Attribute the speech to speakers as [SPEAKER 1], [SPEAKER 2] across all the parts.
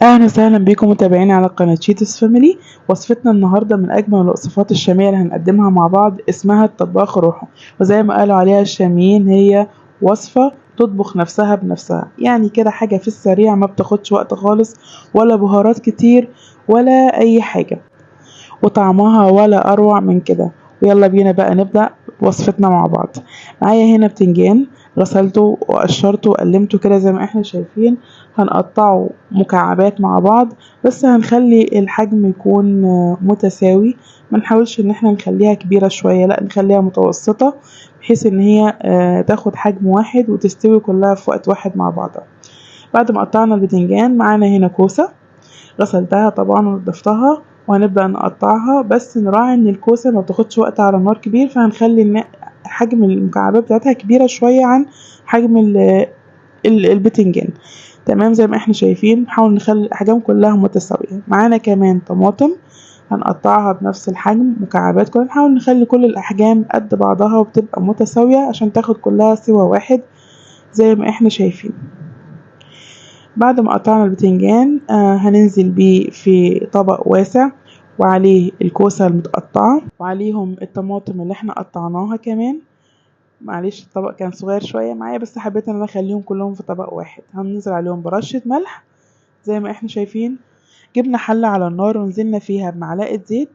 [SPEAKER 1] اهلا وسهلا بكم متابعيني على قناة شيتوس فاميلي. وصفتنا النهاردة من اجمل الوصفات الشامية اللي هنقدمها مع بعض، اسمها الطباخ روحه. وزي ما قالوا عليها الشاميين، هي وصفة تطبخ نفسها بنفسها، يعني كده حاجة في السريع ما بتاخدش وقت خالص، ولا بهارات كتير ولا اي حاجة، وطعمها ولا اروع من كده. ويلا بينا بقى نبدأ وصفتنا مع بعض. معايا هنا بتنجان، غسلته وقشرته وقلمته كده زي ما احنا شايفين. هنقطعه مكعبات مع بعض، بس هنخلي الحجم يكون متساوي. ما نحاولش ان احنا نخليها كبيرة شوية، لا نخليها متوسطة، بحيث ان هي تاخد حجم واحد وتستوي كلها في وقت واحد مع بعضها. بعد ما قطعنا البتنجان، معانا هنا كوسة غسلتها طبعا ونضفتها، وهنبدأ نقطعها. بس نراعي ان الكوسة ما بتاخدش وقت على نار كبير، فهنخلي ان حجم المكعبات بتاعتها كبيرة شوية عن حجم البتنجان. تمام، زي ما احنا شايفين نحاول نخلي الاحجام كلها متساوية. معانا كمان طماطم هنقطعها بنفس الحجم مكعبات، كلنا نحاول نخلي كل الاحجام قد بعضها وبتبقى متساوية عشان تاخد كلها سوا واحد زي ما احنا شايفين. بعد ما قطعنا البتنجان هننزل بيه في طبق واسع، وعليه الكوسة المتقطعة، وعليهم الطماطم اللي احنا قطعناها كمان. معلش الطبق كان صغير شوية معايا، بس حبيت ان انا اخليهم كلهم في طبق واحد. هننزل عليهم برشة ملح زي ما احنا شايفين. جبنا حلة على النار ونزلنا فيها بمعلقة زيت،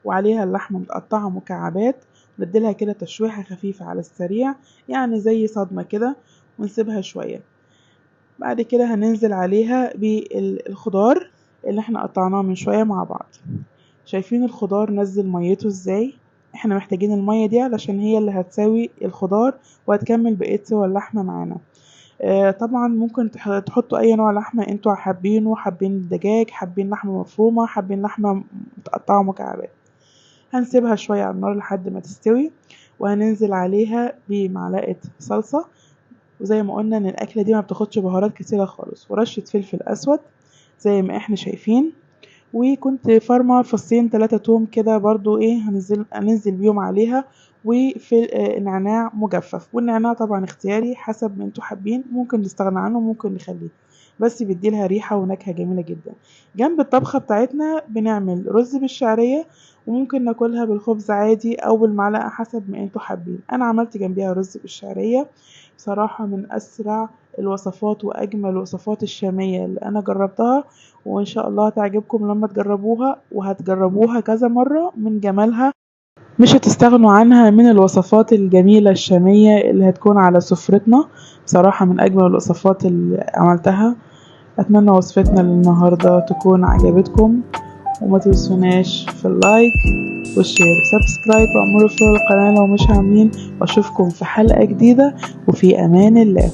[SPEAKER 1] وعليها اللحمة متقطعة مكعبات، نديلها كده تشويحة خفيفة على السريع، يعني زي صدمة كده، ونسيبها شوية. بعد كده هننزل عليها بالخضار اللي احنا قطعناه من شوية مع بعض. شايفين الخضار نزل ميته ازاي؟ احنا محتاجين المية دي علشان هي اللي هتساوي الخضار وهتكمل بقية سوى اللحمة معانا. طبعا ممكن تحطوا اي نوع لحمة انتوا حابينه، حابين دجاج، حابين لحمة مفرومة، حابين لحمة متقطعة مكعبات. هنسيبها شوية على النار لحد ما تستوي، وهننزل عليها بمعلقة صلصة. وزي ما قلنا ان الاكله دي ما بتاخدش بهارات كتيره خالص، ورشه فلفل اسود زي ما احنا شايفين. وكنت فارمه فصين 3 توم كده برضو، هننزل بيهم عليها. وفي نعناع مجفف، والنعناع طبعا اختياري حسب ما انتوا حابين، ممكن نستغنى عنه ممكن نخليه، بس بيديلها ريحه ونكهه جميله جدا. جنب الطبخه بتاعتنا بنعمل رز بالشعريه، وممكن ناكلها بالخبز عادي او بالمعلقه حسب ما انتوا حابين. انا عملت جنبيها رز بالشعريه، بصراحة من أسرع الوصفات وأجمل الوصفات الشامية اللي أنا جربتها، وإن شاء الله تعجبكم لما تجربوها، وهتجربوها كذا مرة من جمالها. مش هتستغنوا عنها من الوصفات الجميلة الشامية اللي هتكون على سفرتنا. بصراحة من أجمل الوصفات اللي عملتها. أتمنى وصفتنا للنهاردة تكون عجبتكم، وما تنسوناش في اللايك والشير وسبسكرايب واعملوا فولو القناة لو مش عاملين. واشوفكم في حلقة جديدة، وفي امان الله.